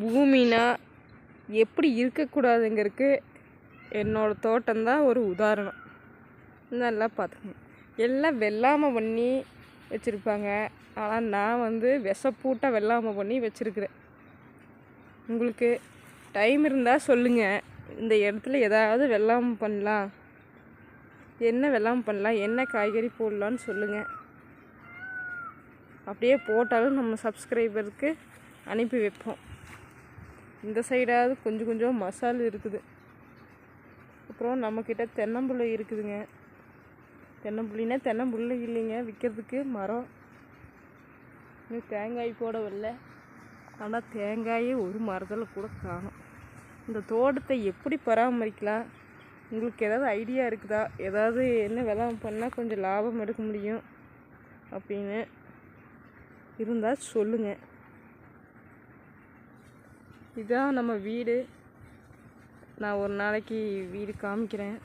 பூமினா எப்படி இருக்கக்கூடாதுங்கிறதுக்கு என்னோடய தோட்டம்தான் ஒரு உதாரணம். நல்லா பார்த்துக்கணும். எல்லாம் வெள்ளாமை பண்ணி வச்சுருப்பாங்க. ஆனால் நான் விஷப்பூட்டை வெள்ளாமை பண்ணி வச்சுருக்குறேன். உங்களுக்கு டைம் இருந்தால் சொல்லுங்கள். இந்த இடத்துல ஏதாவது வெள்ளாமை பண்ணலாம், என்ன வெள்ளாமை பண்ணலாம், என்ன காய்கறி போடலான்னு சொல்லுங்கள். அப்படியே போட்டாலும் நம்ம சப்ஸ்கிரைபருக்கு அனுப்பி வைப்போம். இந்த சைடாவது கொஞ்சம் கொஞ்சம் மசால் இருக்குது. அப்புறம் நம்மக்கிட்ட தென்னம்பிள்ளை இருக்குதுங்க. தென்னம்பிள்ளைனா தென்னம்பிள்ளை இல்லைங்க, விற்கிறதுக்கு மரம். தேங்காய் போட வரல, ஆனால் தேங்காயே ஒரு மரத்தில் கூட காணும். இந்த தோட்டத்தை எப்படி பராமரிக்கலாம், உங்களுக்கு ஏதாவது ஐடியா இருக்குதா? ஏதாவது என்ன வெள்ளாமை பண்ணால் கொஞ்சம் லாபம் எடுக்க முடியும் அப்படின்னு இருந்தால் சொல்லுங்கள். இதுதான் நம்ம வீடு. நான் ஒரு நாளைக்கு வீடு காமிக்கிறேன்.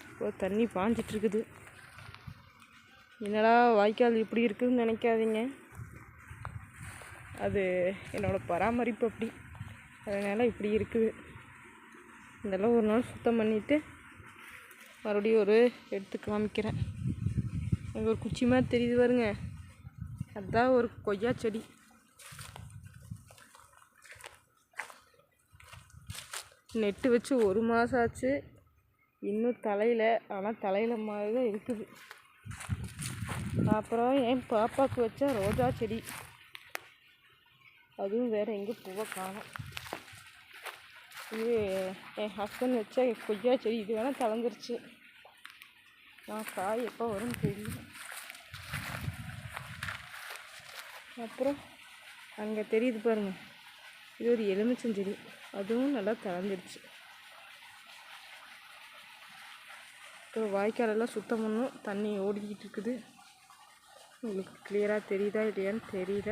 இப்போ தண்ணி பாஞ்சிட்ருக்குது. என்னடா வாய்க்கால் இப்படி இருக்குதுன்னு நினைக்காதீங்க. அது என்னோடய பராமரிப்பு அப்படி, அதனால் இப்படி இருக்குது. இதெல்லாம் ஒரு நாள் சுத்தம் பண்ணிவிட்டு மறுபடியும் எடுத்து காமிக்கிறேன். அங்கே ஒரு குச்சி மாதிரி தெரியுது பாருங்க, அதுதான் ஒரு கொய்யா செடி. நெட்டு வச்சு 1 மாதம் ஆச்சு, இன்னும் தலையில், ஆனால் தலையில் மாதிரி தான் இருக்குது. அப்புறம் என் பாப்பாவுக்கு வச்ச ரோஜா செடி, அதுவும் வேறு எங்கே பூவை காணும். இது என் ஹஸ்பண்ட் வச்ச கொய்யா செடி, இது வேணால் தளர்ந்துருச்சு. நான் காய் எப்போ வரும்னு தெரியல. அப்புறம் அங்கே தெரியுது பாருங்கள், இது ஒரு எலுமிச்சஞ்செடி, அதுவும் நல்லா தளர்ந்துருச்சு. அப்புறம் வாய்க்காலெல்லாம் சுத்தம் பண்ணணும். தண்ணி ஓடிக்கிட்டு இருக்குது. உங்களுக்கு கிளியராக தெரியுதா இல்லையான்னு தெரியல.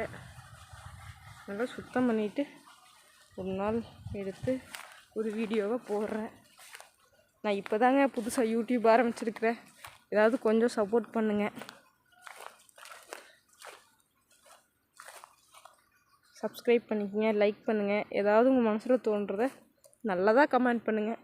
நல்லா சுத்தம் பண்ணிவிட்டு ஒரு நாள் எடுத்து ஒரு வீடியோவை போடுறேன். நான் இப்போ தாங்க புதுசாக யூடியூப் ஆரம்பிச்சிருக்கிறேன். ஏதாவது கொஞ்சம் சப்போர்ட் பண்ணுங்கள். சப்ஸ்கிரைப் பண்ணிக்கங்க, லைக் பண்ணுங்கள். ஏதாவது உங்கள் மனசில் தோன்றதை நல்லதாக கமெண்ட் பண்ணுங்கள்.